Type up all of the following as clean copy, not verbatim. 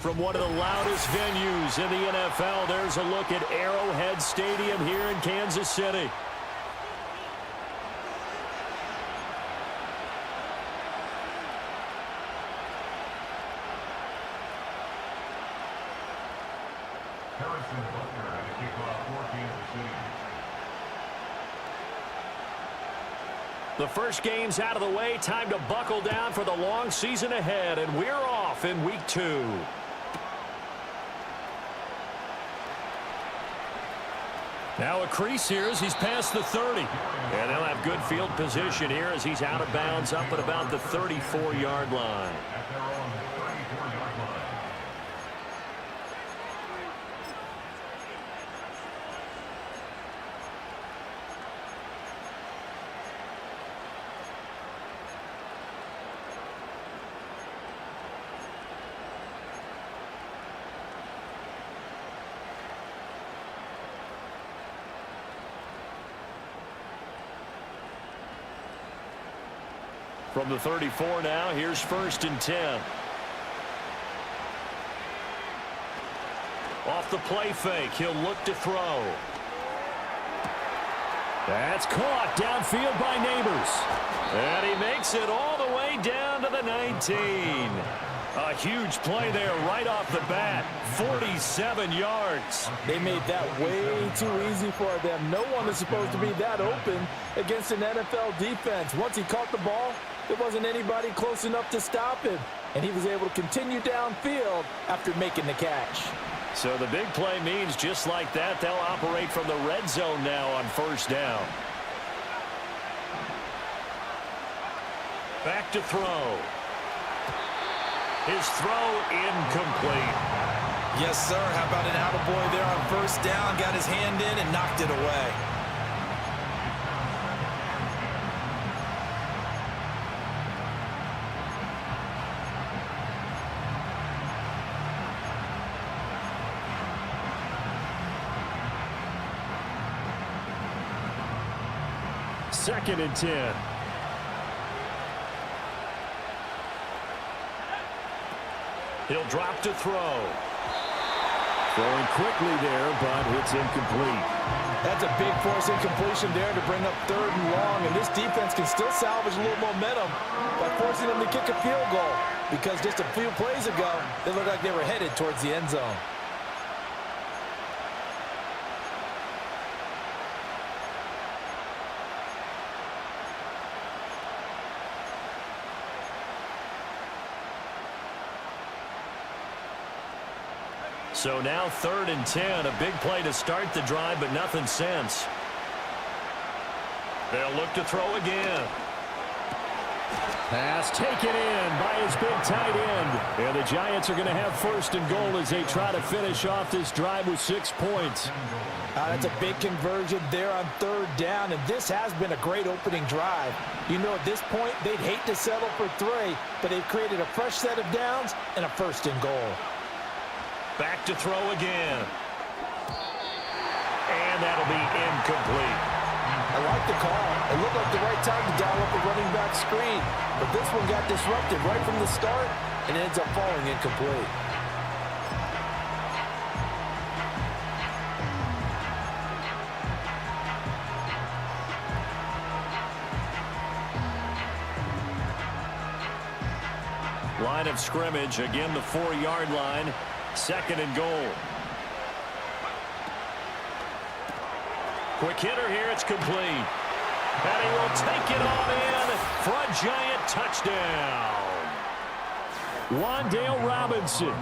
From one of the loudest venues in the NFL, there's a look at Arrowhead Stadium here in Kansas City. The first game's out of the way. Time to buckle down for the long season ahead, and we're off in week 2. Now a crease here as he's past the 30. And they'll have good field position here as he's out of bounds up at about the 34-yard line. From the 34 now, here's 1st and 10. Off the play fake, he'll look to throw. That's caught downfield by Neighbors. And he makes it all the way down to the 19. A huge play there right off the bat. 47 yards. They made that way too easy for them. No one is supposed to be that open against an NFL defense. Once he caught the ball, there wasn't anybody close enough to stop him. And he was able to continue downfield after making the catch. So the big play means just like that, they'll operate from the red zone now on 1st down. Back to throw. His throw incomplete. Yes, sir. How about an attaboy there on 1st down? Got his hand in and knocked it away. Second and 10. He'll drop to throw. Throwing quickly there, but it's incomplete. That's a big force incompletion there to bring up 3rd and long, and this defense can still salvage a little momentum by forcing them to kick a field goal, because just a few plays ago, they looked like they were headed towards the end zone. So now 3rd and 10, a big play to start the drive, but nothing since. They'll look to throw again. Pass taken in by his big tight end. And the Giants are going to have 1st and goal as they try to finish off this drive with 6 points. That's a big conversion there on 3rd down, and this has been a great opening drive. You know, at this point, they'd hate to settle for 3, but they've created a fresh set of downs and a 1st and goal. Back to throw again. And that'll be incomplete. I like the call. It looked like the right time to dial up a running back screen, but this one got disrupted right from the start and ends up falling incomplete. Line of scrimmage, again the 4-yard line. 2nd and goal. Quick hitter here, it's complete. And he will take it on in for a Giant touchdown. Wan'Dale Robinson,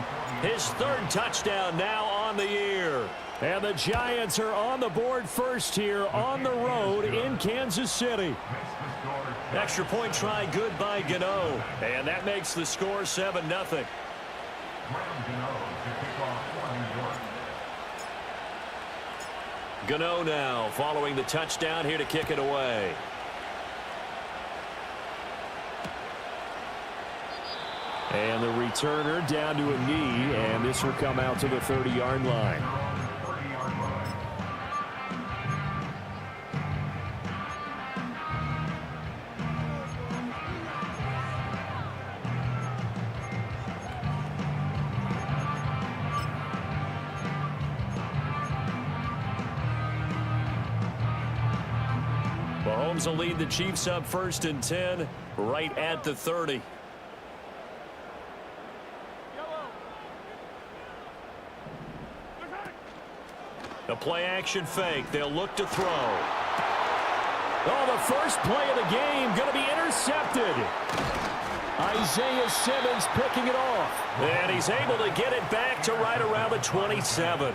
his 3rd touchdown now on the year. And the Giants are on the board first here on the road in Kansas City. Extra point try good by Gano. And that makes the score 7-0. Gano now following the touchdown here to kick it away. And the returner down to a knee, and this will come out to the 30-yard line. Mahomes will lead the Chiefs up 1st and 10, right at the 30. A play-action fake. They'll look to throw. Oh, the first play of the game going to be intercepted. Isaiah Simmons picking it off. And he's able to get it back to right around the 27.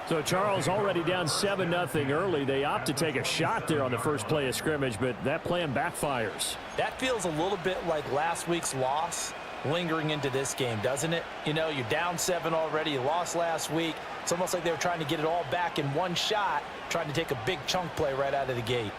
So Charles already down 7-0 early. They opt to take a shot there on the first play of scrimmage, but that plan backfires. That feels a little bit like last week's loss lingering into this game, doesn't it? You know, you're down 7 already. You lost last week. It's almost like they were trying to get it all back in one shot, trying to take a big chunk play right out of the gate.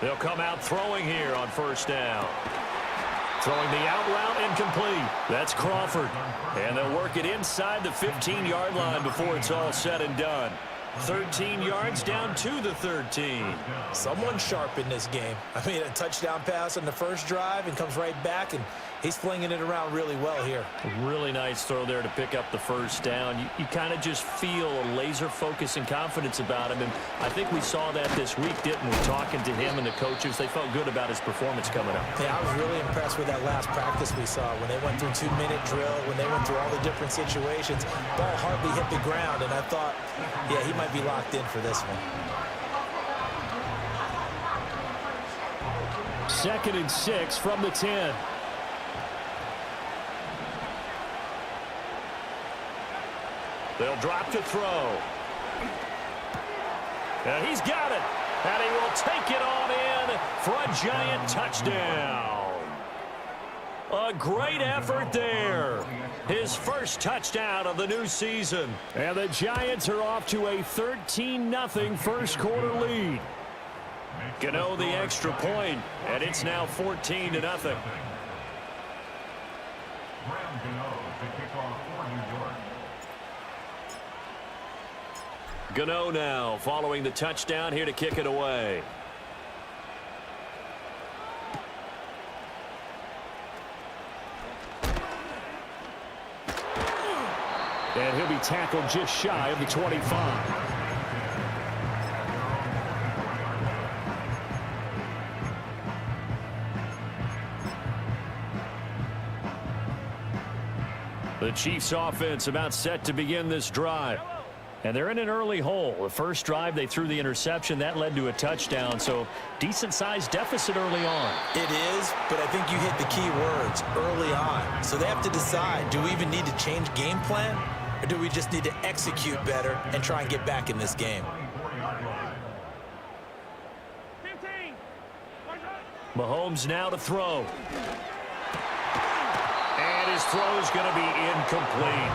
They'll come out throwing here on 1st down. Throwing the out route incomplete. That's Crawford. And they'll work it inside the 15-yard line before it's all said and done. 13 yards down to the 13. Someone sharp in this game. I mean, a touchdown pass on the first drive and comes right back, and he's flinging it around really well here. A really nice throw there to pick up the 1st down. You kind of just feel a laser focus and confidence about him, and I think we saw that this week, didn't we? Talking to him and the coaches, they felt good about his performance coming up. Yeah, I was really impressed with that last practice we saw when they went through 2-minute drill, when they went through all the different situations. Ball hardly hit the ground, and I thought, yeah, he might be locked in for this one. 2nd and 6 from the 10. They'll drop to throw. And he's got it. And he will take it on in for a Giant touchdown. A great effort there. His first touchdown of the new season. And the Giants are off to a 13-0 first quarter lead. Gano the extra point, and it's now 14-0. Gano now following the touchdown here to kick it away. And he'll be tackled just shy of the 25. The Chiefs offense about set to begin this drive. And they're in an early hole. The first drive, they threw the interception. That led to a touchdown, so decent-sized deficit early on. It is, but I think you hit the key words, early on. So they have to decide, do we even need to change game plan, or do we just need to execute better and try and get back in this game? Mahomes now to throw. And his throw is going to be incomplete.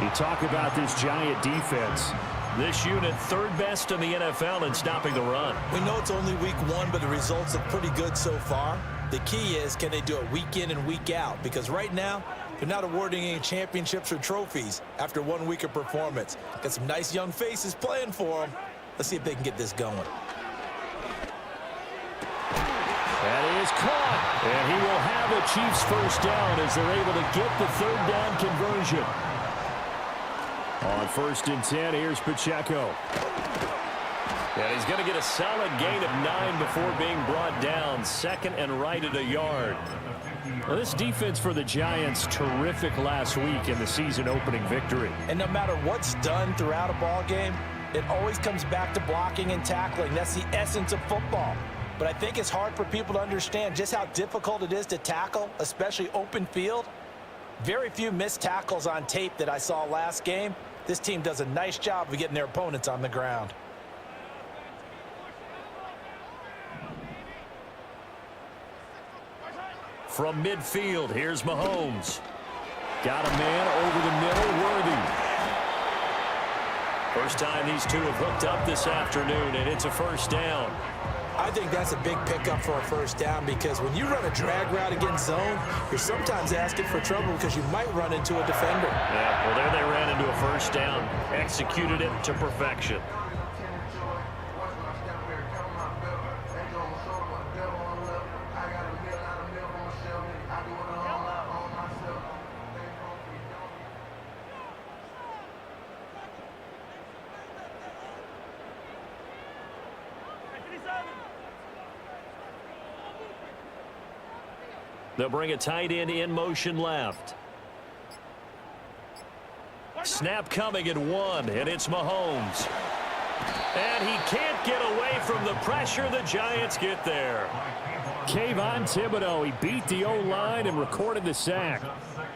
You talk about this Giant defense. This unit, 3rd best in the NFL in stopping the run. We know it's only week 1, but the results look pretty good so far. The key is, can they do it week in and week out? Because right now, they're not awarding any championships or trophies after 1 week of performance. Got some nice young faces playing for them. Let's see if they can get this going. That is caught. And he will have a Chiefs first down as they're able to get the 3rd down conversion. On 1st and 10, here's Pacheco. And he's going to get a solid gain of 9 before being brought down. 2nd and right at a yard. Well, this defense for the Giants, terrific last week in the season-opening victory. And no matter what's done throughout a ball game, it always comes back to blocking and tackling. That's the essence of football. But I think it's hard for people to understand just how difficult it is to tackle, especially open field. Very few missed tackles on tape that I saw last game. This team does a nice job of getting their opponents on the ground. From midfield, here's Mahomes. Got a man over the middle, Worthy. First time these two have hooked up this afternoon, and it's a first down. I think that's a big pickup for a first down because when you run a drag route against zone, you're sometimes asking for trouble because you might run into a defender. Yeah, well, there they ran into a first down. Executed it to perfection. They'll bring a tight end in motion left. Snap coming at 1, and it's Mahomes. And he can't get away from the pressure. The Giants get there. Kayvon Thibodeaux, he beat the O-line and recorded the sack.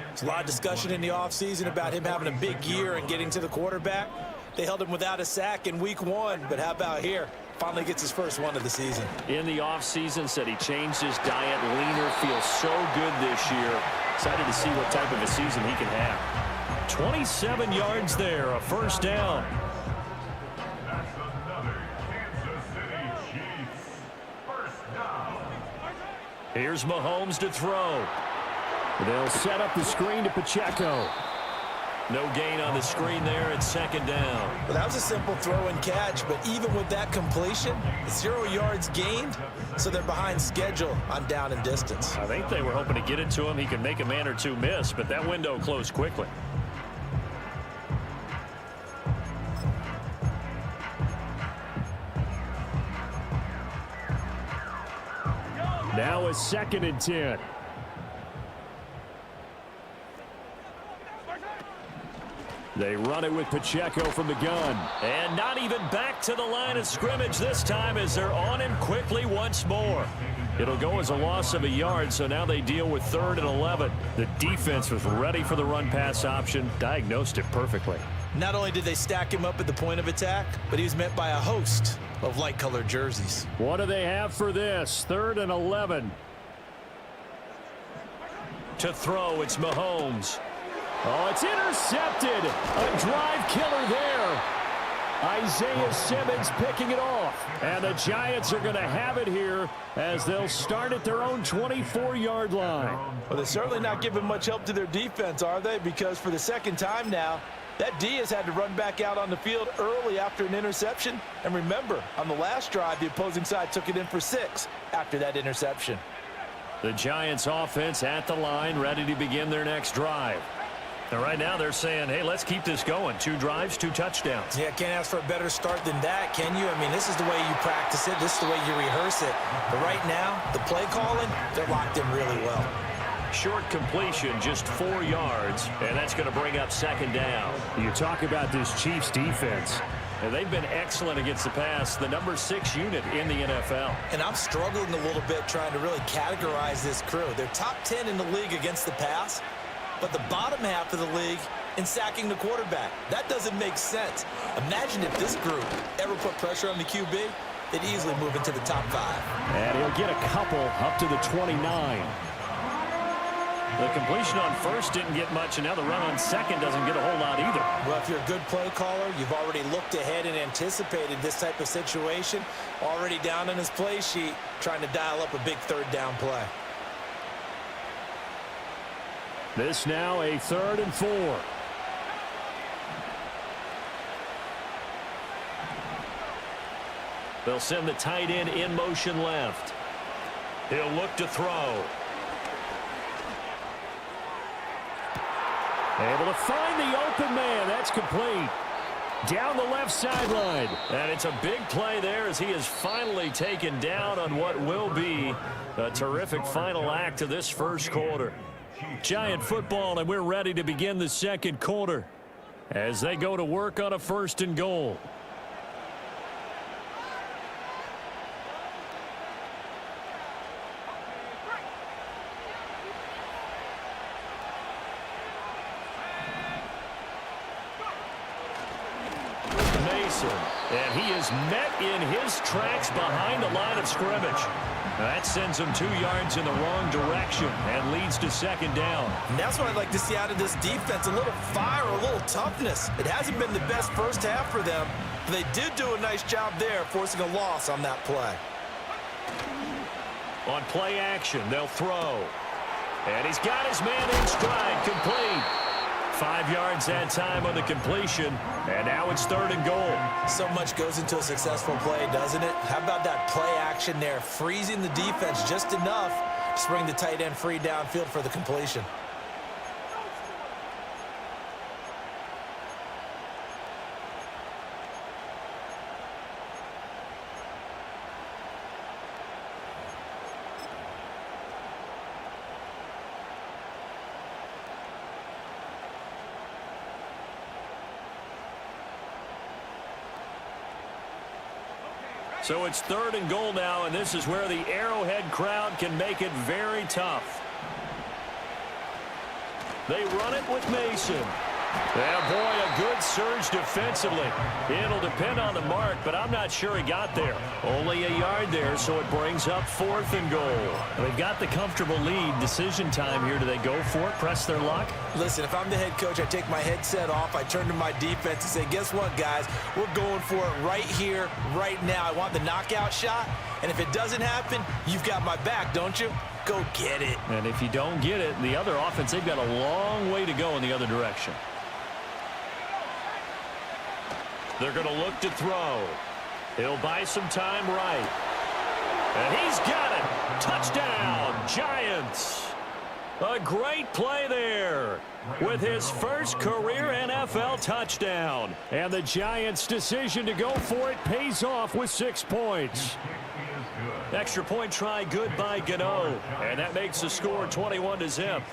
There's a lot of discussion in the offseason about him having a big year and getting to the quarterback. They held him without a sack in week 1, but how about here? Finally gets his first one of the season. In the offseason, said he changed his diet, leaner, feels so good this year. Excited to see what type of a season he can have. 27 yards there, a first down. Here's Mahomes to throw. They'll set up the screen to Pacheco. No gain on the screen there. It's second down. Well, that was a simple throw and catch, but even with that completion, 0 yards gained, so they're behind schedule on down and distance. I think they were hoping to get it to him. He could make a man or two miss, but that window closed quickly. Now a 2nd and 10. They run it with Pacheco from the gun. And not even back to the line of scrimmage this time as they're on him quickly once more. It'll go as a loss of a yard, so now they deal with 3rd and 11. The defense was ready for the run-pass option, diagnosed it perfectly. Not only did they stack him up at the point of attack, but he was met by a host of light-colored jerseys. What do they have for this? 3rd and 11. To throw, it's Mahomes. Oh, it's intercepted. A drive killer there. Isaiah Simmons picking it off. And the Giants are going to have it here as they'll start at their own 24-yard line. Well, they're certainly not giving much help to their defense, are they? Because for the second time now, that D has had to run back out on the field early after an interception. And remember, on the last drive, the opposing side took it in for 6 after that interception. The Giants offense at the line, ready to begin their next drive. And right now they're saying, hey, let's keep this going. 2 drives, 2 touchdowns. Yeah, can't ask for a better start than that, can you? I mean, this is the way you practice it. This is the way you rehearse it. But right now, the play calling, they're locked in really well. Short completion, just 4 yards, and that's going to bring up 2nd down. You talk about this Chiefs defense. And they've been excellent against the pass, the number 6 unit in the NFL. And I'm struggling a little bit trying to really categorize this crew. They're top 10 in the league against the pass, but the bottom half of the league in sacking the quarterback. That doesn't make sense. Imagine if this group ever put pressure on the QB, they'd easily move into the top 5. And he'll get a couple up to the 29. The completion on 1st didn't get much, and now the run on 2nd doesn't get a whole lot either. Well, if you're a good play caller, you've already looked ahead and anticipated this type of situation. Already down on his play sheet, trying to dial up a big 3rd down play. This now a 3rd and 4. They'll send the tight end in motion left. He'll look to throw. Able to find the open man. That's complete. Down the left sideline. And it's a big play there as he is finally taken down on what will be a terrific final act of this first quarter. Giant football, and we're ready to begin the second quarter as they go to work on a 1st and goal. And he is met in his tracks behind the line of scrimmage. That sends him 2 yards in the wrong direction and leads to 2nd down. And that's what I'd like to see out of this defense, a little fire, a little toughness. It hasn't been the best first half for them, but they did do a nice job there, forcing a loss on that play. On play action, they'll throw. And he's got his man in stride, complete. 5 yards that time on the completion, and now it's 3rd and goal. So much goes into a successful play, doesn't it? How about that play action there, freezing the defense just enough to bring the tight end free downfield for the completion. So it's 3rd and goal now, and this is where the Arrowhead crowd can make it very tough. They run it with Mason. Yeah, boy, a good surge defensively. It'll depend on the mark, but I'm not sure he got there. Only a yard there, so it brings up 4th and goal. They've got the comfortable lead. Decision time here. Do they go for it, press their luck? Listen, if I'm the head coach, I take my headset off. I turn to my defense and say, guess what, guys? We're going for it right here, right now. I want the knockout shot, and if it doesn't happen, you've got my back, don't you? Go get it. And if you don't get it, the other offense, they've got a long way to go in the other direction. They're going to look to throw. He'll buy some time right. And he's got it. Touchdown, Giants. A great play there with his first career NFL touchdown. And the Giants' decision to go for it pays off with 6 points. Extra point try good by Gano. And that makes the score 21-0.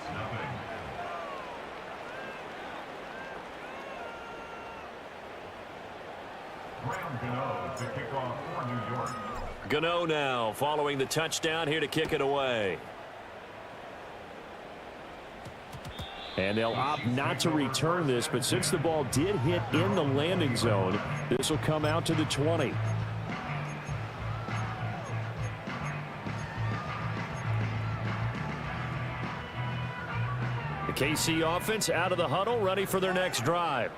Gano now following the touchdown here to kick it away. And they'll opt not to return this, but since the ball did hit in the landing zone, this will come out to the 20. The KC offense out of the huddle, ready for their next drive.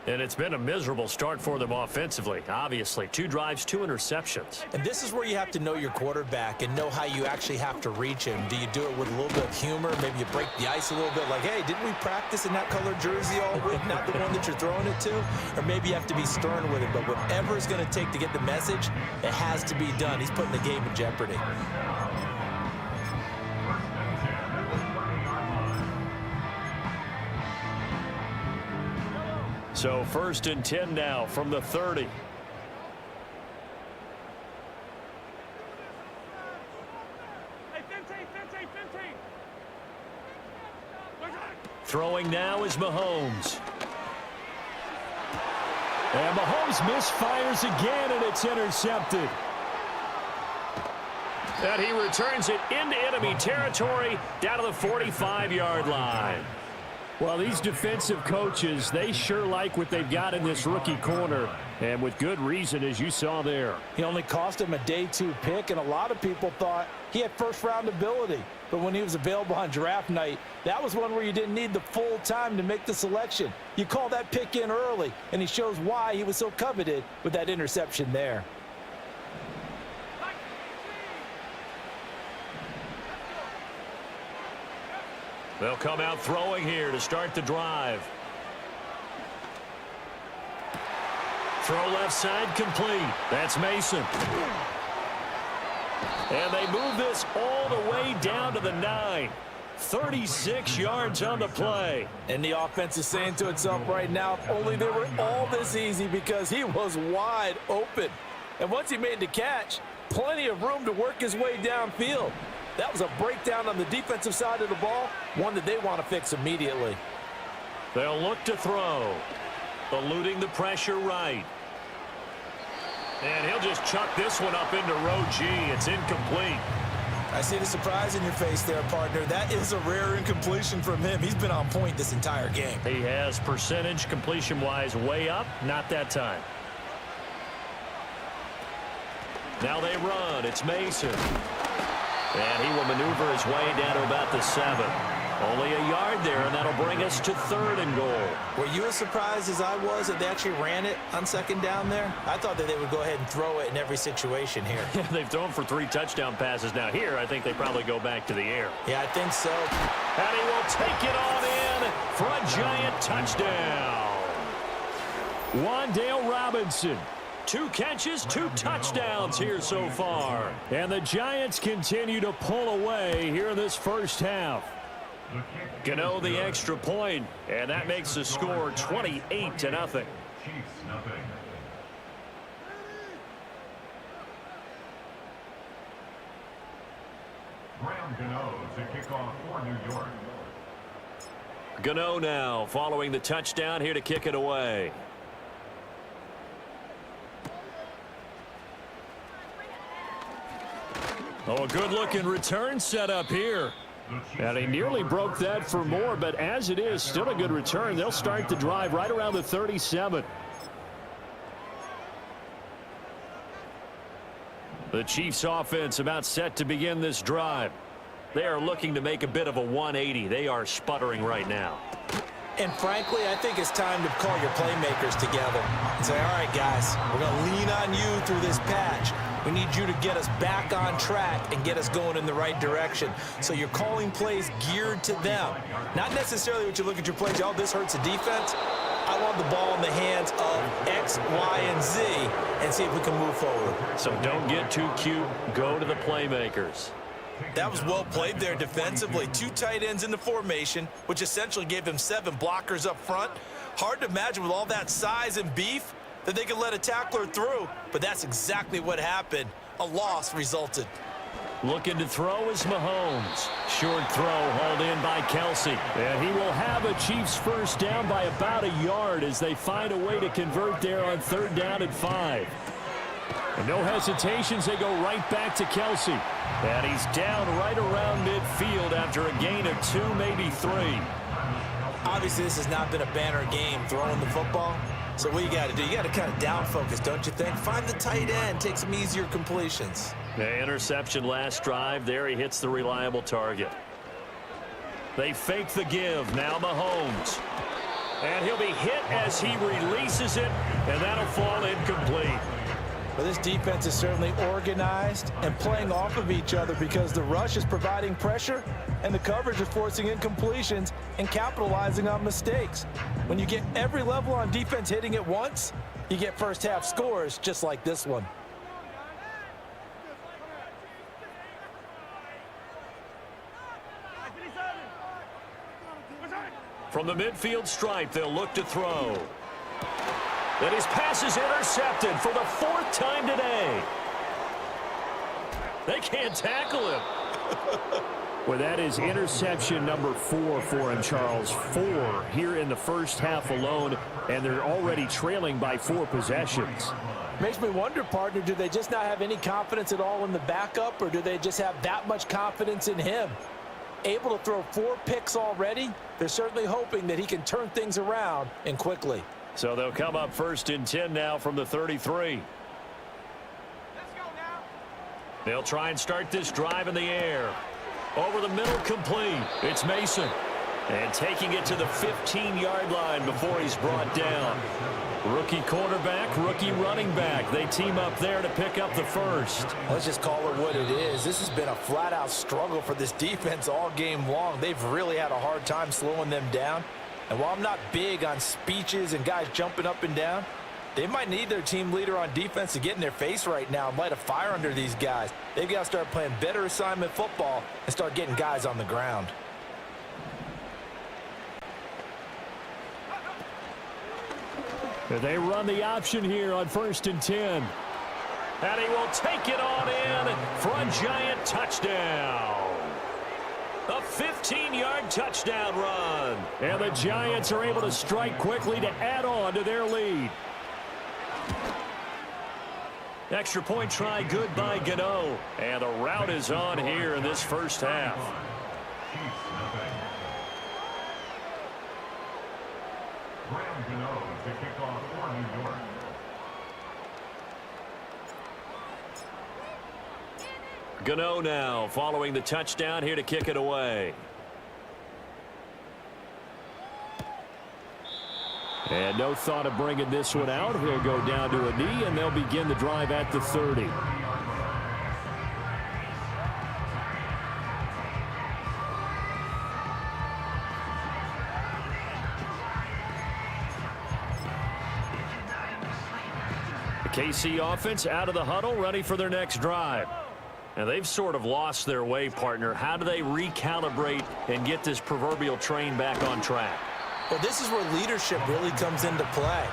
And it's been a miserable start for them offensively. Obviously, 2 drives, 2 interceptions. And this is where you have to know your quarterback and know how you actually have to reach him. Do you do it with a little bit of humor? Maybe you break the ice a little bit like, hey, didn't we practice in that colored jersey all week? Not the one that you're throwing it to? Or maybe you have to be stern with it. But whatever it's going to take to get the message, it has to be done. He's putting the game in jeopardy. So 1st and 10 now from the 30. Throwing now is Mahomes. And Mahomes misfires again, and it's intercepted. And he returns it into enemy territory down to the 45-yard line. Well, these defensive coaches, they sure like what they've got in this rookie corner, and with good reason, as you saw there. He only cost him a day 2 pick, and a lot of people thought he had first-round ability. But when he was available on draft night, that was one where you didn't need the full time to make the selection. You call that pick in early, and he shows why he was so coveted with that interception there. They'll come out throwing here to start the drive. Throw left side complete. That's Mason. And they move this all the way down to the 9. 36 yards on the play. And the offense is saying to itself right now, if only they were all this easy, because he was wide open. And once he made the catch, plenty of room to work his way downfield. That was a breakdown on the defensive side of the ball, one that they want to fix immediately. They'll look to throw. Eluding the pressure right. And he'll just chuck this one up into row G. It's incomplete. I see the surprise in your face there, partner. That is a rare incompletion from him. He's been on point this entire game. He has percentage completion-wise way up. Not that time. Now they run. It's Mason. And he will maneuver his way down to about the 7. Only a yard there, and that'll bring us to 3rd and goal. Were you as surprised as I was that they actually ran it on 2nd down there? I thought that they would go ahead and throw it in every situation here. They've thrown for 3 touchdown passes now. Here, I think they probably go back to the air. Yeah, I think so. And he will take it on in for a Giant touchdown. Wan'Dale Robinson. 2 catches, 2 touchdowns here so far. And the Giants continue to pull away here in this first half. Gano the extra point, and that makes the score 28-0. Graham Gano to kick off for New York. Gano now following the touchdown here to kick it away. Oh, a good-looking return set up here. And he nearly broke that for more, but as it is, still a good return. They'll start the drive right around the 37. The Chiefs offense about set to begin this drive. They are looking to make a bit of a 180. They are sputtering right now. And frankly, I think it's time to call your playmakers together and say, all right, guys, we're going to lean on you through this patch. We need you to get us back on track and get us going in the right direction. So you're calling plays geared to them. Not necessarily what you look at your plays, oh, this hurts the defense. I want the ball in the hands of X, Y, and Z and see if we can move forward. So don't get too cute. Go to the playmakers. That was well played there defensively. 2 tight ends in the formation, which essentially gave them 7 blockers up front. Hard to imagine with all that size and beef that they could let a tackler through, but that's exactly what happened. A loss resulted. Looking to throw is Mahomes. Short throw hauled in by Kelsey. And he will have a Chiefs first down by about a yard as they find a way to convert there on 3rd down and 5. And no hesitations, they go right back to Kelsey. And he's down right around midfield after a gain of 2, maybe 3. Obviously, this has not been a banner game throwing the football. So what you got to do, you got to kind of down focus, don't you think? Find the tight end, take some easier completions. The interception last drive. There he hits the reliable target. They fake the give. Now Mahomes. And he'll be hit as he releases it, and that'll fall incomplete. Well, this defense is certainly organized and playing off of each other because the rush is providing pressure and the coverage is forcing incompletions and capitalizing on mistakes. When you get every level on defense hitting at once, you get first half scores just like this one. From the midfield stripe, they'll look to throw. And his pass is intercepted for the 4th time today. They can't tackle him. Well, that is interception number 4 for him, Charles. 4 here in the first half alone, and they're already trailing by 4 possessions. Makes me wonder, partner, do they just not have any confidence at all in the backup, or do they just have that much confidence in him? Able to throw 4 picks already, they're certainly hoping that he can turn things around and quickly. So they'll come up 1st and 10 now from the 33. They'll try and start this drive in the air. Over the middle, complete. It's Mason. And taking it to the 15-yard line before he's brought down. Rookie quarterback, rookie running back. They team up there to pick up the first. Let's just call it what it is. This has been a flat-out struggle for this defense all game long. They've really had a hard time slowing them down. And while I'm not big on speeches and guys jumping up and down, they might need their team leader on defense to get in their face right now and light a fire under these guys. They've got to start playing better assignment football and start getting guys on the ground. They run the option here on 1st and 10. And he will take it on in for a Giant touchdown. A 15-yard touchdown run. And the Giants are able to strike quickly to add on to their lead. Extra point try good by Gano. And the route is on here in this first half. Graham Gano to kick off for New York. Gano now following the touchdown here to kick it away. And no thought of bringing this one out. He'll go down to a knee, and they'll begin the drive at the 30. The KC offense out of the huddle, ready for their next drive. And they've sort of lost their way, partner. How do they recalibrate and get this proverbial train back on track? Well, this is where leadership really comes into play.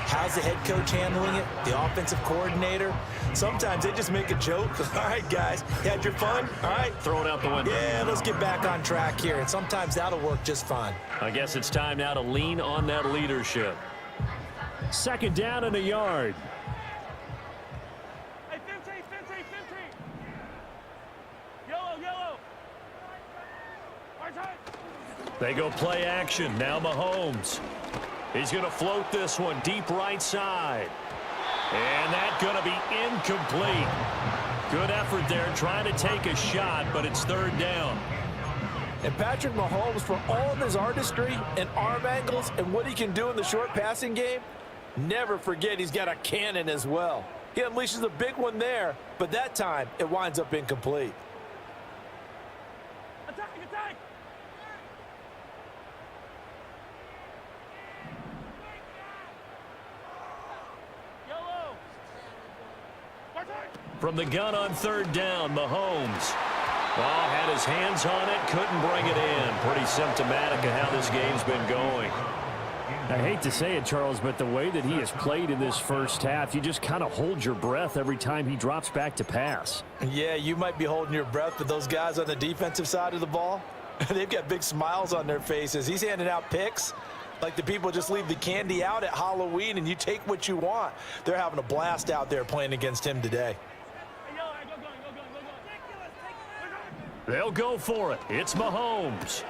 How's the head coach handling it? The offensive coordinator? Sometimes they just make a joke. All right, guys, you had your fun? All right. Throw it out the window. Yeah, let's get back on track here. And sometimes that'll work just fine. I guess it's time now to lean on that leadership. 2nd down and a yard. They go play action. Now Mahomes. He's going to float this one deep right side. And that's going to be incomplete. Good effort there trying to take a shot, but it's third down. And Patrick Mahomes, for all of his artistry and arm angles and what he can do in the short passing game, never forget he's got a cannon as well. He unleashes a big one there, but that time it winds up incomplete. From the gun on third down, Mahomes. Oh, had his hands on it, couldn't bring it in. Pretty symptomatic of how this game's been going. I hate to say it, Charles, but the way that he has played in this first half, you just kind of hold your breath every time he drops back to pass. Yeah, you might be holding your breath, but those guys on the defensive side of the ball, they've got big smiles on their faces. He's handing out picks like the people just leave the candy out at Halloween and you take what you want. They're having a blast out there playing against him today. They'll go for it. It's Mahomes.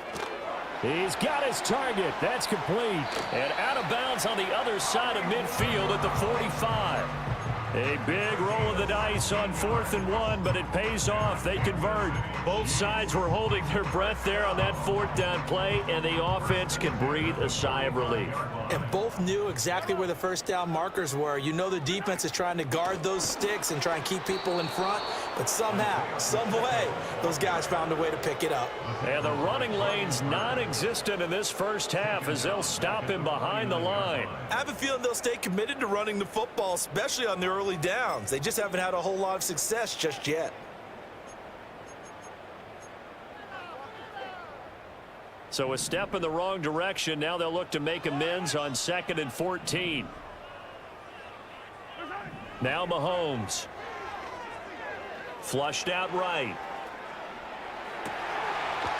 He's got his target. That's complete. And out of bounds on the other side of midfield at the 45. A big roll of the dice on 4th and 1, but it pays off. They convert. Both sides were holding their breath there on that 4th down play, and the offense can breathe a sigh of relief. And both knew exactly where the first down markers were. You know the defense is trying to guard those sticks and try and keep people in front, but somehow, some way, those guys found a way to pick it up. And the running lane's non-existent in this first half as they'll stop him behind the line. I have a feeling they'll stay committed to running the football, especially on their early downs. They just haven't had a whole lot of success just yet. So a step in the wrong direction. Now they'll look to make amends on 2nd and 14. Now Mahomes. Flushed out right.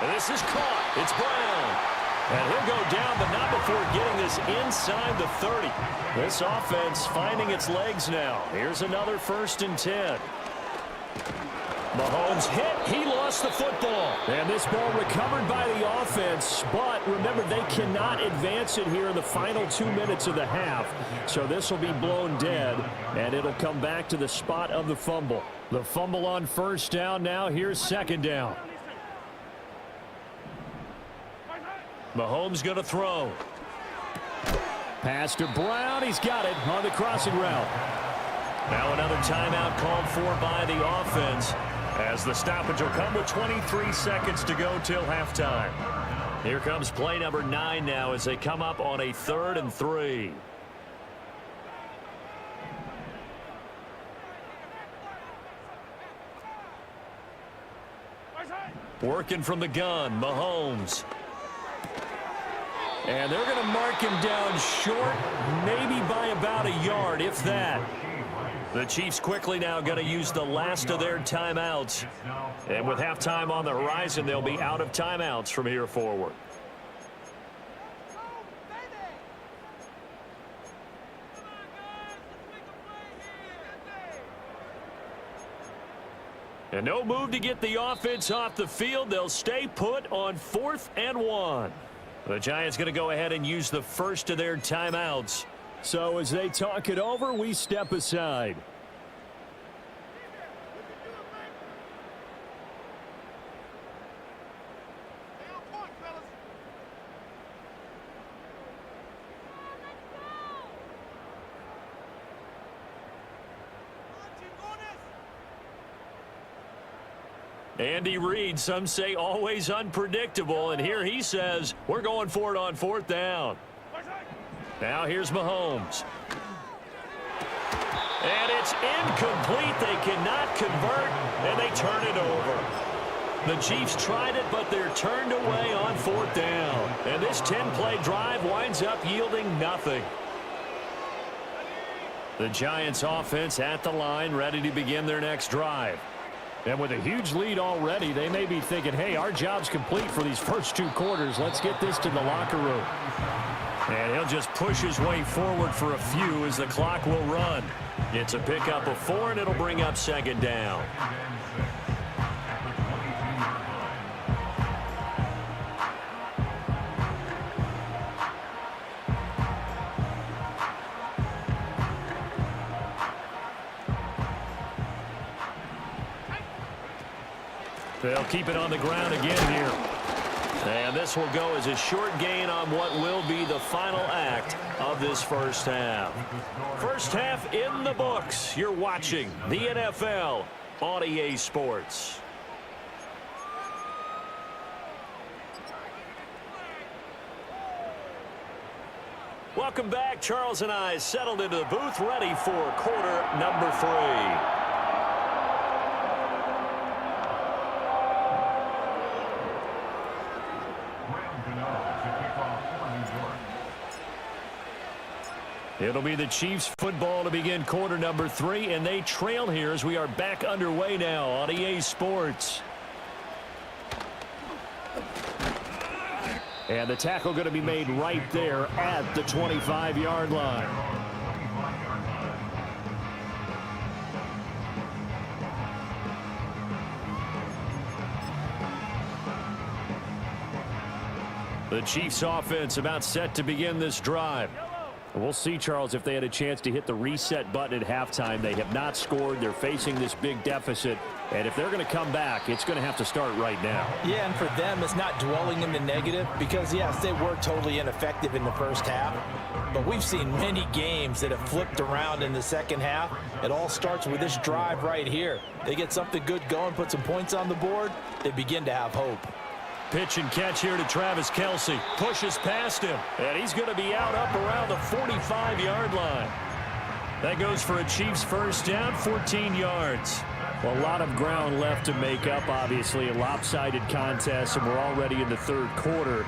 And this is caught. It's Brown. And he'll go down, but not before getting this inside the 30. This offense finding its legs now. Here's another 1st and 10. Mahomes hit. He lost the football. And this ball recovered by the offense, but remember, they cannot advance it here in the final 2 minutes of the half. So this will be blown dead, and it'll come back to the spot of the fumble. The fumble on 1st down now. Here's 2nd down. Mahomes going to throw. Pass to Brown. He's got it on the crossing route. Now another timeout called for by the offense as the stoppage will come with 23 seconds to go till halftime. Here comes play number 9 now as they come up on a 3rd and 3. Working from the gun, Mahomes. And they're going to mark him down short, maybe by about a yard, if that. The Chiefs quickly now going to use the last of their timeouts. And with halftime on the horizon, they'll be out of timeouts from here forward. And no move to get the offense off the field. They'll stay put on 4th and 1. The Giants going to go ahead and use the first of their timeouts. So as they talk it over, we step aside. Andy Reid, some say always unpredictable, and here he says we're going for it on 4th down. Now here's Mahomes. And it's incomplete. They cannot convert, and they turn it over. The Chiefs tried it, but they're turned away on 4th down. And this 10-play drive winds up yielding nothing. The Giants offense at the line, ready to begin their next drive. And with a huge lead already, they may be thinking, hey, our job's complete for these first 2 quarters. Let's get this to the locker room. And he'll just push his way forward for a few as the clock will run. It's a pickup of 4, and it'll bring up 2nd down. They'll keep it on the ground again here. And this will go as a short gain on what will be the final act of this first half. First half in the books. You're watching the NFL on EA Sports. Welcome back. Charles and I settled into the booth, ready for quarter number 3. It'll be the Chiefs football to begin quarter number 3, and they trail here as we are back underway now on EA Sports. And the tackle going to be made right there at the 25-yard line. The Chiefs offense about set to begin this drive. We'll see, Charles, if they had a chance to hit the reset button at halftime. They have not scored. They're facing this big deficit. And if they're going to come back, it's going to have to start right now. Yeah, and for them, it's not dwelling in the negative because, yes, they were totally ineffective in the first half. But we've seen many games that have flipped around in the second half. It all starts with this drive right here. They get something good going, put some points on the board, they begin to have hope. Pitch and catch here to Travis Kelce. Pushes past him, and he's going to be out up around the 45-yard line. That goes for a Chiefs first down, 14 yards. Well, a lot of ground left to make up, obviously. A lopsided contest, and we're already in the third quarter.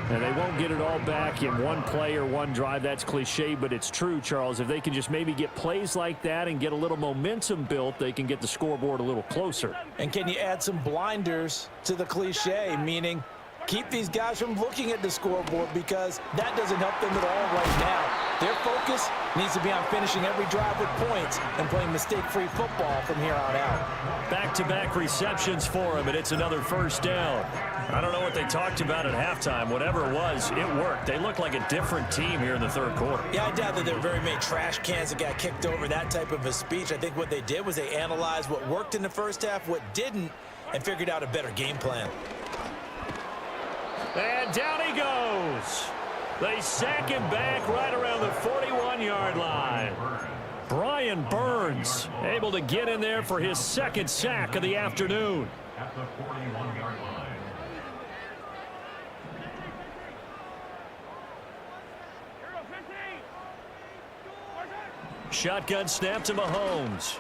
And they won't get it all back in one play or one drive. That's cliche, but it's true, Charles. If they can just maybe get plays like that and get a little momentum built, they can get the scoreboard a little closer. And can you add some blinders to the cliche, meaning keep these guys from looking at the scoreboard because that doesn't help them at all right now. Their focus needs to be on finishing every drive with points and playing mistake-free football from here on out. Back-to-back receptions for him, and it's another first down. I don't know what they talked about at halftime. Whatever it was, it worked. They look like a different team here in the third quarter. Yeah, I doubt that there were very many trash cans that got kicked over, that type of a speech. I think what they did was they analyzed what worked in the first half, what didn't, and figured out a better game plan. And down he goes. They sack him back right around the 41-yard line. Brian Burns able to get in there for his second sack of the afternoon. At the 41-yard line. Shotgun snap to Mahomes.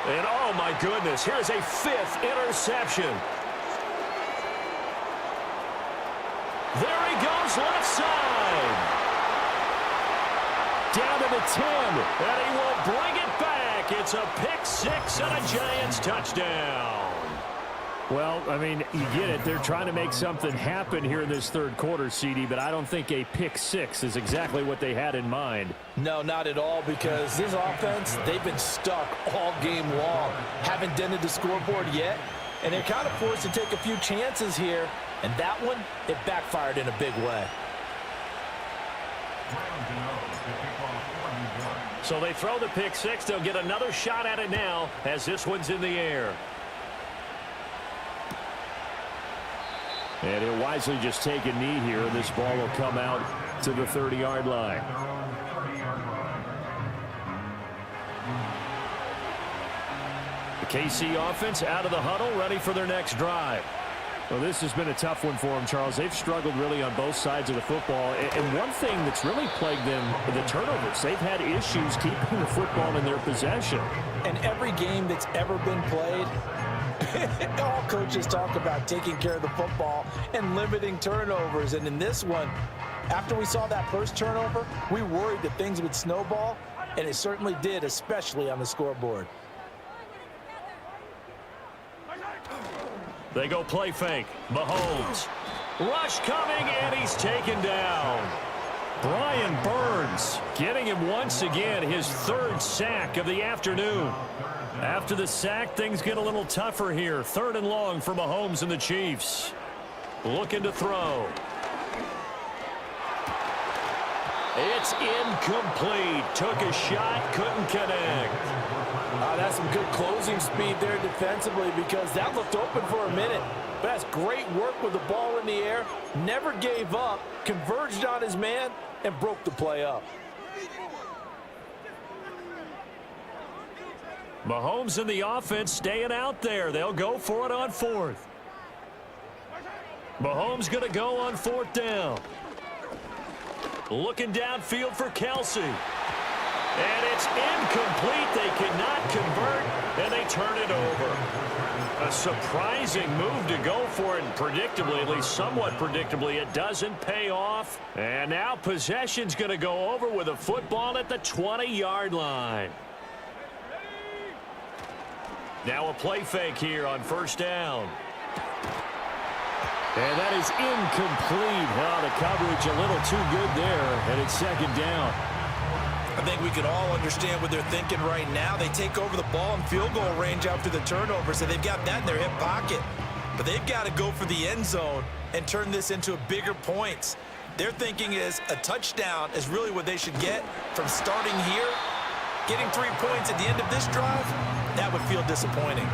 And oh my goodness, here's a 5th interception. There he goes, left side. Down to the 10, and he will bring it back. It's a pick 6 and a Giants touchdown. Well, I mean, you get it. They're trying to make something happen here in this third quarter, CD, but I don't think a pick 6 is exactly what they had in mind. No, not at all, because this offense, they've been stuck all game long. Haven't dented the scoreboard yet, and they're kind of forced to take a few chances here, and that one, it backfired in a big way. So they throw the pick 6. They'll get another shot at it now as this one's in the air. And he'll wisely just take a knee here, and this ball will come out to the 30-yard line. The KC offense out of the huddle, ready for their next drive. Well, this has been a tough one for them, Charles. They've struggled really on both sides of the football. And one thing that's really plagued them, the turnovers. They've had issues keeping the football in their possession. And every game that's ever been played, all coaches talk about taking care of the football and limiting turnovers. And in this one, after we saw that first turnover, we worried that things would snowball, and it certainly did, especially on the scoreboard. They go play fake. Mahomes. Rush coming, and he's taken down. Brian Burns getting him once again, his 3rd sack of the afternoon. After the sack, things get a little tougher here. 3rd and long for Mahomes and the Chiefs. Looking to throw. It's incomplete. Took a shot, couldn't connect. That's some good closing speed there defensively because that looked open for a minute. But that's great work with the ball in the air. Never gave up, converged on his man, and broke the play up. Mahomes and the offense staying out there. They'll go for it on fourth. Mahomes going to go on fourth down. Looking downfield for Kelsey. And it's incomplete. They cannot convert, and they turn it over. A surprising move to go for it, and predictably, at least somewhat predictably, it doesn't pay off. And now possession's going to go over with a football at the 20-yard line. Now a play fake here on first down. And that is incomplete. Oh, the coverage a little too good there, and it's second down. I think we can all understand what they're thinking right now. They take over the ball in field goal range after the turnover, so they've got that in their hip pocket. But they've got to go for the end zone and turn this into bigger points. Their thinking is a touchdown is really what they should get from starting here. Getting 3 points at the end of this drive, that would feel disappointing.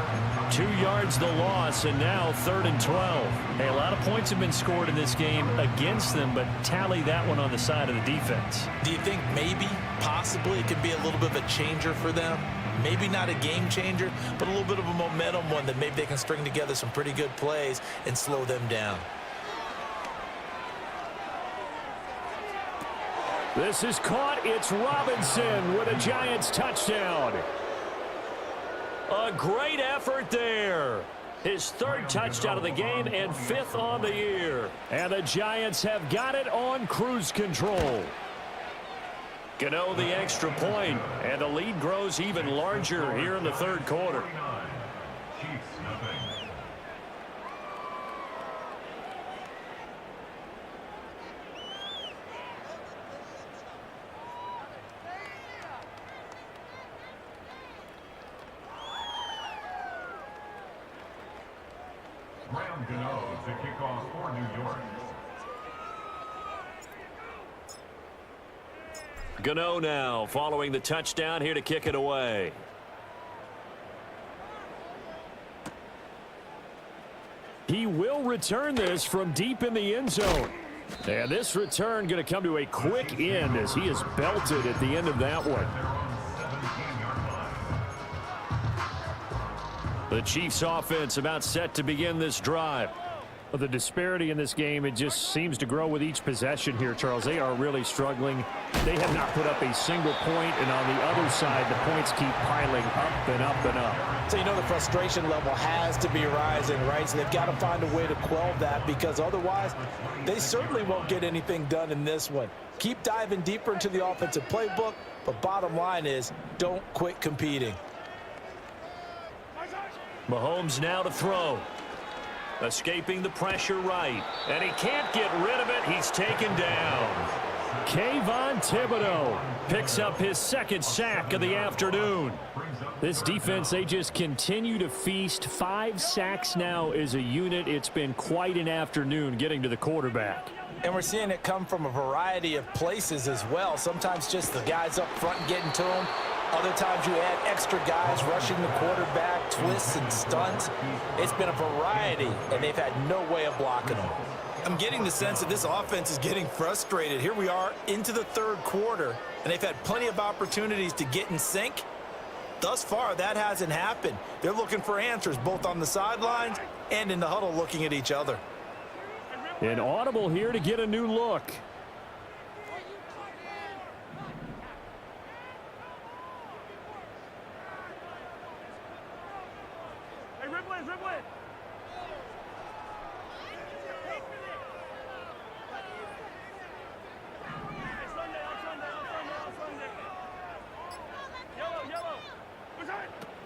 2 yards the loss, and now 3rd and 12. Hey, a lot of points have been scored in this game against them, but tally that one on the side of the defense. Do you think maybe, possibly, it could be a little bit of a changer for them? Maybe not a game changer, but a little bit of a momentum one that maybe they can string together some pretty good plays and slow them down. This is caught. It's Robinson with a Giants touchdown. A great effort there. His 3rd touchdown of the game and 5th on the year. And the Giants have got it on cruise control. Gano the extra point, and the lead grows even larger here in the 3rd quarter. Graham Gano to kick off for New York. Gano now following the touchdown here to kick it away. He will return this from deep in the end zone. And this return going to come to a quick end as he is belted at the end of that one. The Chiefs offense about set to begin this drive. The disparity in this game, it just seems to grow with each possession here, Charles. They are really struggling. They have not put up a single point, and on the other side, the points keep piling up and up and up. So you know the frustration level has to be rising, right? So they've got to find a way to quell that because otherwise they certainly won't get anything done in this one. Keep diving deeper into the offensive playbook, but bottom line is don't quit competing. Mahomes now to throw. Escaping the pressure right. And he can't get rid of it. He's taken down. Kayvon Thibodeaux picks up his 2nd sack of the afternoon. This defense, they just continue to feast. 5 sacks now as a unit. It's been quite an afternoon getting to the quarterback. And we're seeing it come from a variety of places as well. Sometimes just the guys up front getting to him. Other times you add extra guys rushing the quarterback, twists and stunts. It's been a variety, and they've had no way of blocking them. I'm getting the sense that this offense is getting frustrated. Here we are into the 3rd quarter, and they've had plenty of opportunities to get in sync. Thus far, that hasn't happened. They're looking for answers both on the sidelines and in the huddle looking at each other. An audible here to get a new look.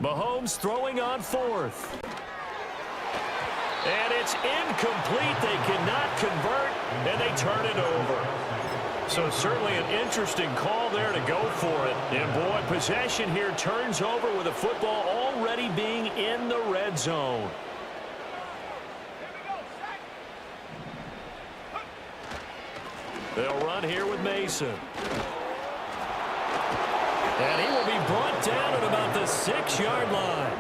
Mahomes throwing on 4th. And it's incomplete. They cannot convert, and they turn it over. So certainly an interesting call there to go for it. And boy, possession here turns over with the football already being in the red zone. They'll run here with Mason. And he will be brought down at about the 6-yard line.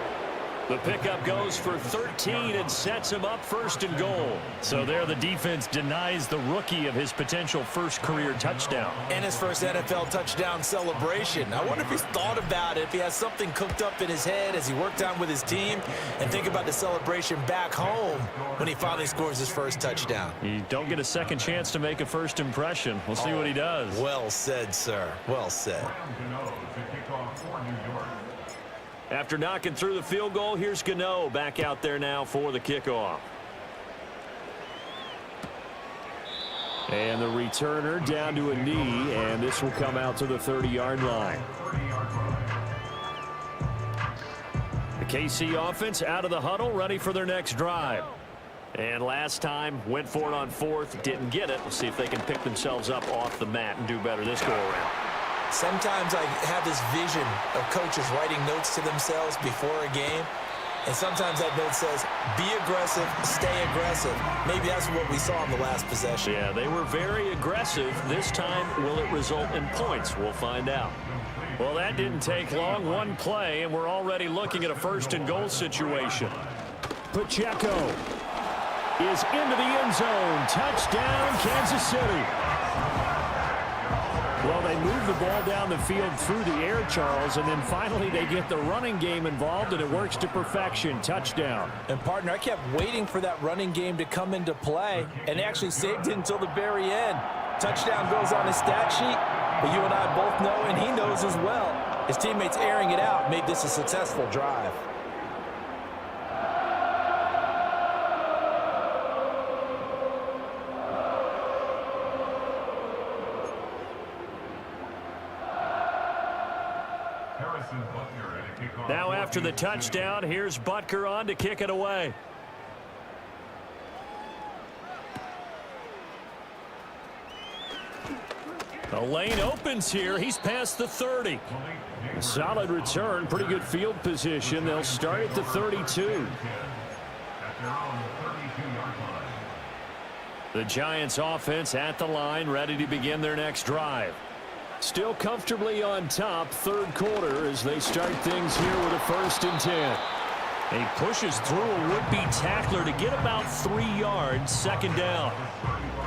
The pickup goes for 13 and sets him up first and goal. So there the defense denies the rookie of his potential first career touchdown. And his first NFL touchdown celebration. I wonder if he's thought about it, if he has something cooked up in his head as he worked on with his team, and think about the celebration back home when he finally scores his first touchdown. You don't get a second chance to make a first impression. We'll see what he does. Well said, sir. Well said. After knocking through the field goal, here's Gano back out there now for the kickoff. And the returner down to a knee, and this will come out to the 30-yard line. The KC offense out of the huddle, ready for their next drive. And last time, went for it on fourth, didn't get it. We'll see if they can pick themselves up off the mat and do better this go-around. Sometimes I have this vision of coaches writing notes to themselves before a game, and sometimes that note says, be aggressive, stay aggressive. Maybe that's what we saw in the last possession. Yeah, they were very aggressive. This time, will it result in points? We'll find out. Well, that didn't take long. One play, and we're already looking at a first and goal situation. Pacheco is into the end zone. Touchdown, Kansas City. Well, they move the ball down the field through the air, Charles, and then finally they get the running game involved, and it works to perfection. Touchdown. And, partner, I kept waiting for that running game to come into play, and actually saved it until the very end. Touchdown goes on his stat sheet, but you and I both know, and he knows as well, his teammates airing it out made this a successful drive. Now after the touchdown, here's Butker on to kick it away. The lane opens here. He's past the 30. Solid return, pretty good field position. They'll start at the 32. The Giants offense at the line, ready to begin their next drive. Still comfortably on top, third quarter, as they start things here with a 1st and 10. He pushes through a would-be tackler to get about 3 yards, second down.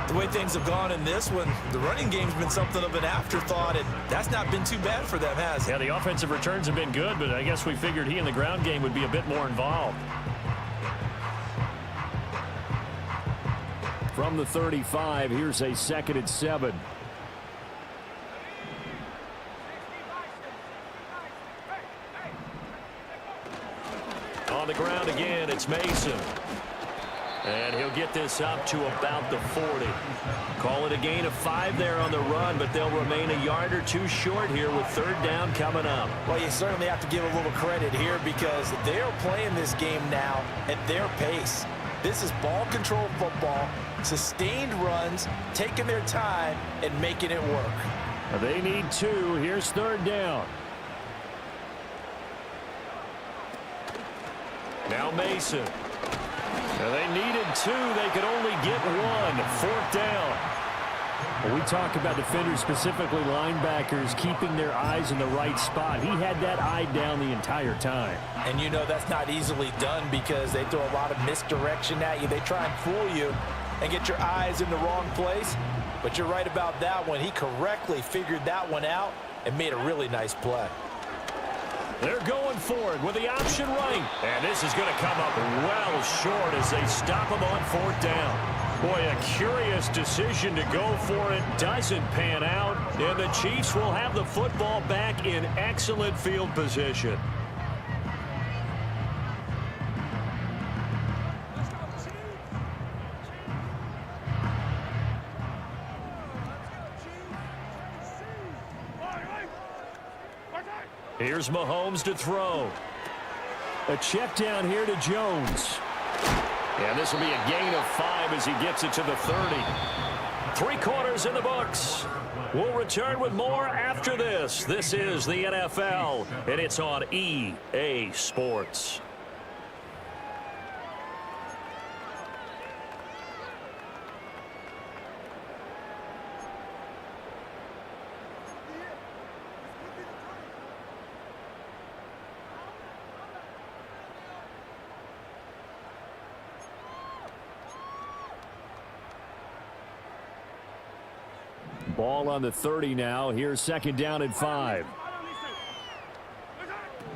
The way things have gone in this one, the running game's been something of an afterthought, and that's not been too bad for them, has it? Yeah, the offensive returns have been good, but I guess we figured he in the ground game would be a bit more involved. From the 35, here's a 2nd and 7. On the ground again, it's Mason. And he'll get this up to about the 40. Call it a gain of 5 there on the run, but they'll remain a yard or two short here with 3rd down coming up. Well, you certainly have to give a little credit here because they're playing this game now at their pace. This is ball control football, sustained runs, taking their time, and making it work. They need 2. Here's 3rd down. Now Mason. Now they needed 2. They could only get 1. 4th down. Well, we talk about defenders, specifically linebackers, keeping their eyes in the right spot. He had that eye down the entire time. And you know that's not easily done because they throw a lot of misdirection at you. They try and fool you and get your eyes in the wrong place. But you're right about that one. He correctly figured that one out and made a really nice play. They're going for it with the option right. And this is going to come up well short as they stop him on 4th down. Boy, a curious decision to go for it. Doesn't pan out. And the Chiefs will have the football back in excellent field position. Here's Mahomes to throw. A check down here to Jones. And this will be a gain of 5 as he gets it to the 30. 3 quarters in the books. We'll return with more after this. This is the NFL, and it's on EA Sports. Ball on the 30 now. Here's 2nd down and 5.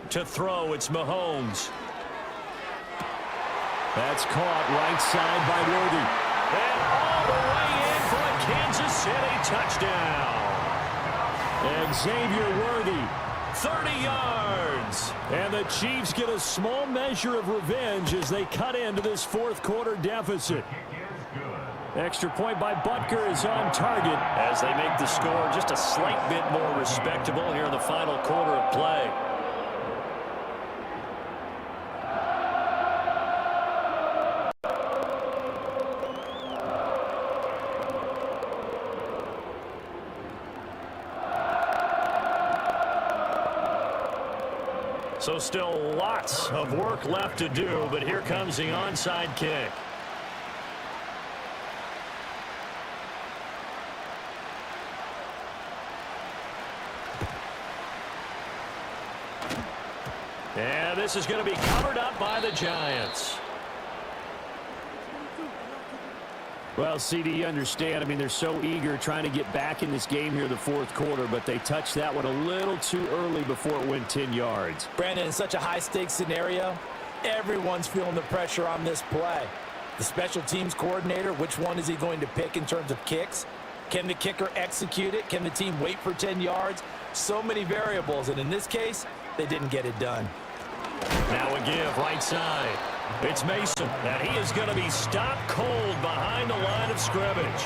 To throw, it's Mahomes. That's caught right side by Worthy. And all the way in for a Kansas City touchdown. And Xavier Worthy. 30 yards. And the Chiefs get a small measure of revenge as they cut into this 4th quarter deficit. Extra point by Butker is on target as they make the score just a slight bit more respectable here in the final quarter of play. So still lots of work left to do, but here comes the onside kick. And this is going to be covered up by the Giants. Well, CD, you understand. I mean, they're so eager trying to get back in this game here in the 4th quarter, but they touched that one a little too early before it went 10 yards. Brandon, in such a high-stakes scenario, everyone's feeling the pressure on this play. The special teams coordinator, which one is he going to pick in terms of kicks? Can the kicker execute it? Can the team wait for 10 yards? So many variables, and in this case, they didn't get it done. Now a give right side. It's Mason, and he is going to be stopped cold behind the line of scrimmage.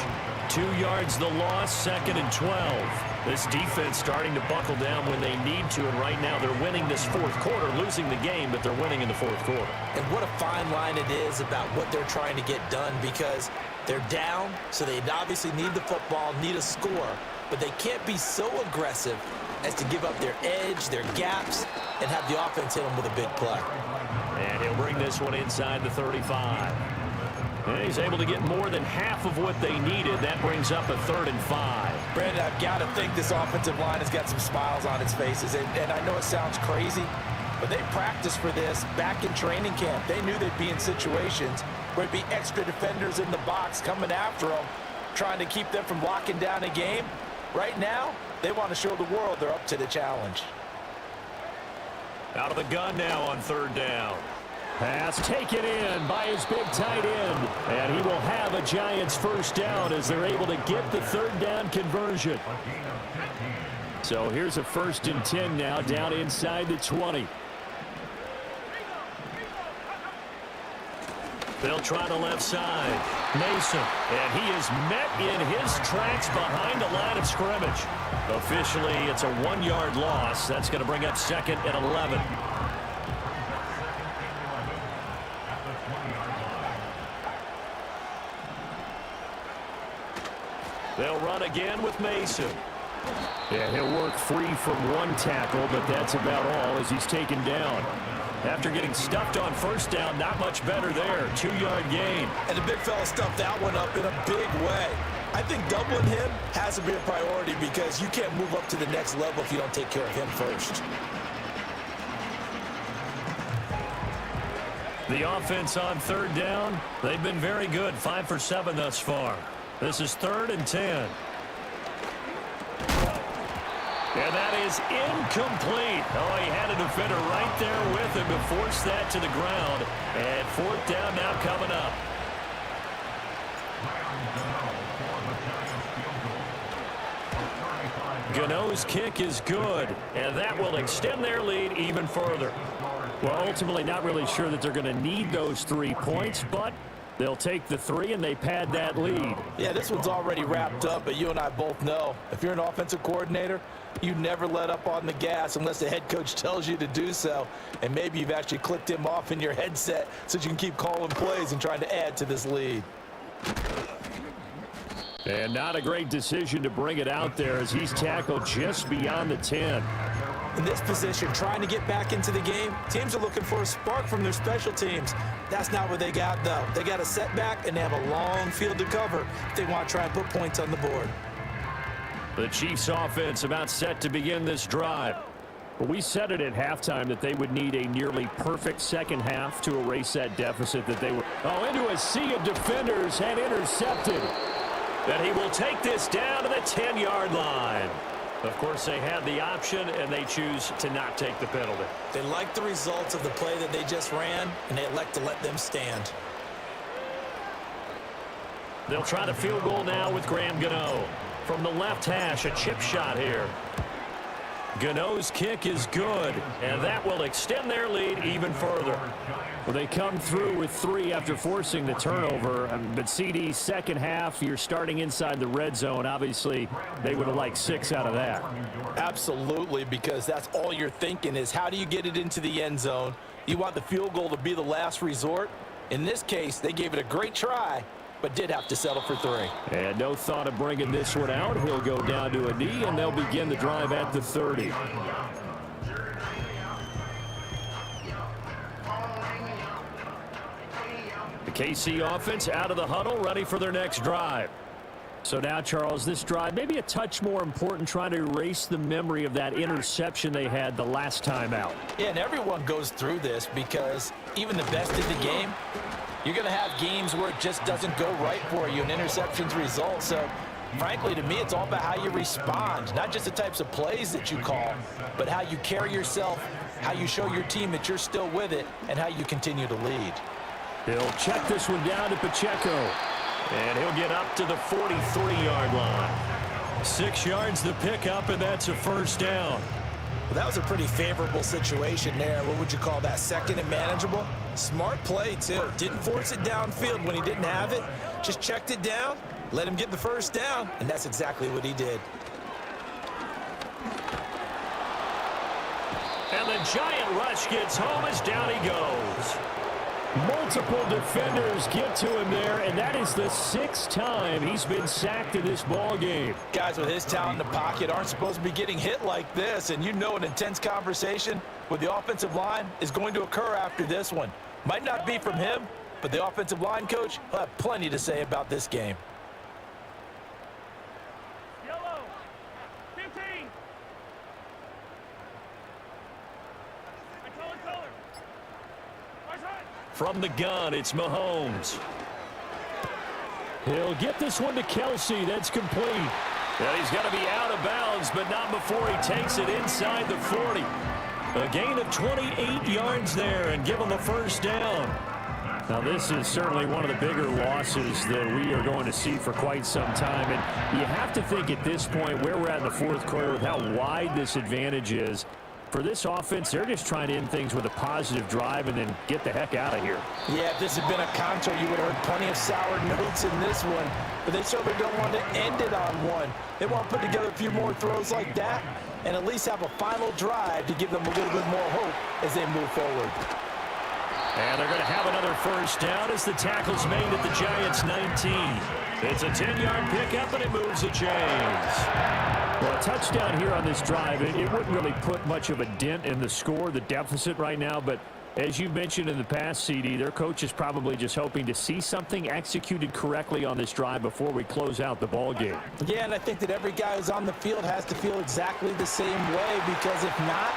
2 yards the loss, 2nd and 12. This defense starting to buckle down when they need to, and right now they're winning this 4th quarter, losing the game, but they're winning in the 4th quarter. And what a fine line it is about what they're trying to get done, because they're down, so they obviously need the football, need a score, but they can't be so aggressive as to give up their edge, their gaps, and have the offense hit them with a big play. And he'll bring this one inside the 35. And he's able to get more than half of what they needed. That brings up a 3rd and 5. Brandon, I've got to think this offensive line has got some smiles on its faces. And I know it sounds crazy, but they practiced for this back in training camp. They knew they'd be in situations where it'd be extra defenders in the box coming after them, trying to keep them from locking down a game. Right now, they want to show the world they're up to the challenge. Out of the gun now on 3rd down. Pass taken in by his big tight end. And he will have a Giants 1st down as they're able to get the 3rd down conversion. So here's a 1st and 10 now down inside the 20. They'll try the left side. Mason, and he is met in his tracks behind the line of scrimmage. Officially, it's a 1-yard loss. That's going to bring up 2nd and 11. They'll run again with Mason. Yeah, he'll work free from one tackle, but that's about all as he's taken down. After getting stuffed on 1st down, not much better there. 2-yard gain. And the big fella stuffed that one up in a big way. I think doubling him has to be a priority because you can't move up to the next level if you don't take care of him first. The offense on 3rd down, they've been very good. 5 for 7 thus far. This is 3rd and 10. And that is incomplete. Oh, he had a defender right there with him to force that to the ground. And 4th down now coming up. Gano's kick is good, and that will extend their lead even further. Well, ultimately not really sure that they're going to need those 3 points, but they'll take the 3 and they pad that lead. Yeah, this one's already wrapped up, but you and I both know if you're an offensive coordinator, you never let up on the gas unless the head coach tells you to do so. And maybe you've actually clicked him off in your headset so you can keep calling plays and trying to add to this lead. And not a great decision to bring it out there as he's tackled just beyond the 10. In this position, trying to get back into the game, teams are looking for a spark from their special teams. That's not what they got, though. They got a setback, and they have a long field to cover if they want to try and put points on the board. The Chiefs offense about set to begin this drive. Well, we said it at halftime that they would need a nearly perfect second half to erase that deficit that they were. Oh, into a sea of defenders and intercepted. And he will take this down to the 10-yard line. Of course, they had the option, and they choose to not take the penalty. They like the results of the play that they just ran, and they elect to let them stand. They'll try the field goal now with Graham Gano. From the left hash, a chip shot here. Gano's kick is good, and that will extend their lead even further. Well, they come through with 3 after forcing the turnover. But CD, second half, you're starting inside the red zone. Obviously, they would have liked 6 out of that. Absolutely, because that's all you're thinking is how do you get it into the end zone? You want the field goal to be the last resort. In this case, they gave it a great try, but did have to settle for 3. And no thought of bringing this one out. He'll go down to a knee, and they'll begin the drive at the 30. The KC offense out of the huddle, ready for their next drive. So now, Charles, this drive maybe a touch more important, trying to erase the memory of that interception they had the last time out. Yeah, and everyone goes through this because even the best in the game, you're going to have games where it just doesn't go right for you and interceptions result. So, frankly, to me, it's all about how you respond, not just the types of plays that you call, but how you carry yourself, how you show your team that you're still with it, and how you continue to lead. He'll check this one down to Pacheco. And he'll get up to the 43-yard line. 6 yards the pickup, and that's a first down. Well, that was a pretty favorable situation there. What would you call that? Second and manageable? Smart play, too. Didn't force it downfield when he didn't have it. Just checked it down, let him get the first down, and that's exactly what he did. And the giant rush gets home as down he goes. Multiple defenders get to him there, and that is the 6th time he's been sacked in this ball game. Guys with his talent in the pocket aren't supposed to be getting hit like this, and you know an intense conversation with the offensive line is going to occur after this one. Might not be from him, but the offensive line coach will have plenty to say about this game. Yellow, 15. I call it color. From the gun, it's Mahomes. He'll get this one to Kelsey. That's complete. And he's going to be out of bounds, but not before he takes it inside the 40. A gain of 28 yards there and give him a first down. Now, this is certainly one of the bigger losses that we are going to see for quite some time. And you have to think at this point where we're at in the fourth quarter with how wide this advantage is. For this offense, they're just trying to end things with a positive drive and then get the heck out of here. Yeah, if this had been a contour, you would have heard plenty of sour notes in this one. But they certainly don't want to end it on one. They want to put together a few more throws like that and at least have a final drive to give them a little bit more hope as they move forward. And they're going to have another first down as the tackle's made at the Giants' 19. It's a 10-yard pickup, and it moves the chains. Well, a touchdown here on this drive, it wouldn't really put much of a dent in the score, the deficit right now. But as you mentioned in the past, CD, their coach is probably just hoping to see something executed correctly on this drive before we close out the ball game. Yeah, and I think that every guy who's on the field has to feel exactly the same way, because if not,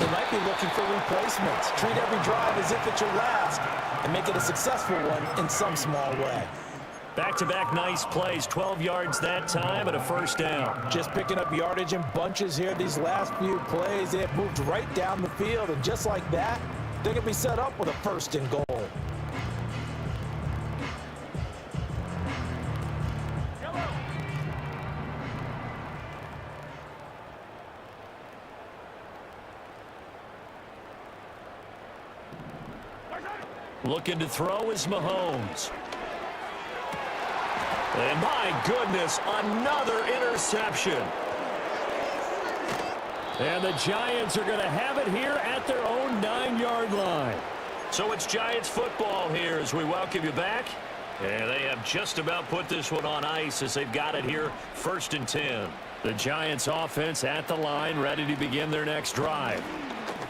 they might be looking for replacements. Treat every drive as if it's your last and make it a successful one in some small way. Back-to-back nice plays, 12 yards that time and a first down. Just picking up yardage in bunches here these last few plays. They have moved right down the field, and just like that, they're going to be set up with a first and goal. Looking to throw is Mahomes. And my goodness, another interception. And the Giants are going to have it here at their own 9-yard line. So it's Giants football here as we welcome you back. And they have just about put this one on ice as they've got it here, 1st and 10. The Giants offense at the line, ready to begin their next drive.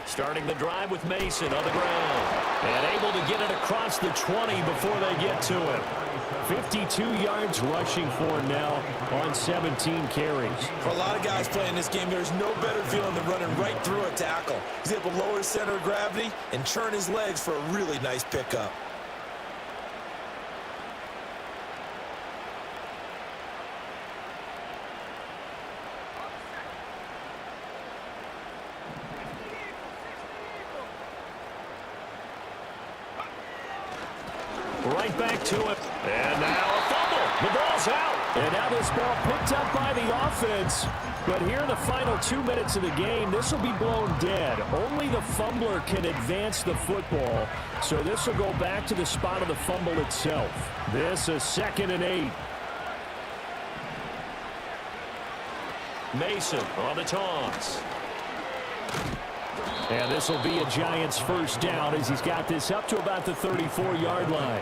Starting the drive with Mason on the ground. And able to get it across the 20 before they get to it. 52 yards rushing for him now on 17 carries. For a lot of guys playing this game, there's no better feeling than running right through a tackle. He's able to lower his center of gravity and churn his legs for a really nice pickup. right back to it. And now a fumble. The ball's out. And now this ball picked up by the offense. But here in the final 2 minutes of the game, this will be blown dead. Only the fumbler can advance the football. So this will go back to the spot of the fumble itself. This is 2nd and 8. Mason on the taunts. And this will be a Giants first down as he's got this up to about the 34-yard line.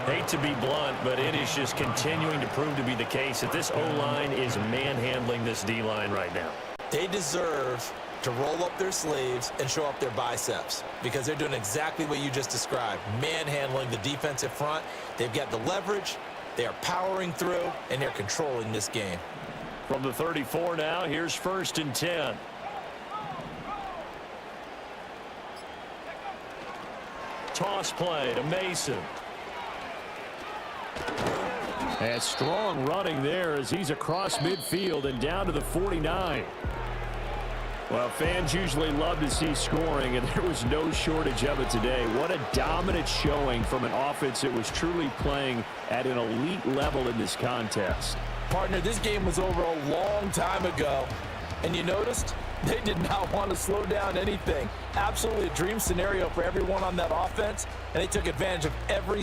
Hate to be blunt, but it is just continuing to prove to be the case that this O-line is manhandling this D-line right now. They deserve to roll up their sleeves and show up their biceps because they're doing exactly what you just described, manhandling the defensive front. They've got the leverage, they are powering through, and they're controlling this game. From the 34 now, here's 1st and 10. Toss play to Mason. And strong running there as he's across midfield and down to the 49. Well, fans usually love to see scoring, and there was no shortage of it today. What a dominant showing from an offense that was truly playing at an elite level in this contest. Partner, this game was over a long time ago, and you noticed they did not want to slow down anything. Absolutely a dream scenario for everyone on that offense, and they took advantage of every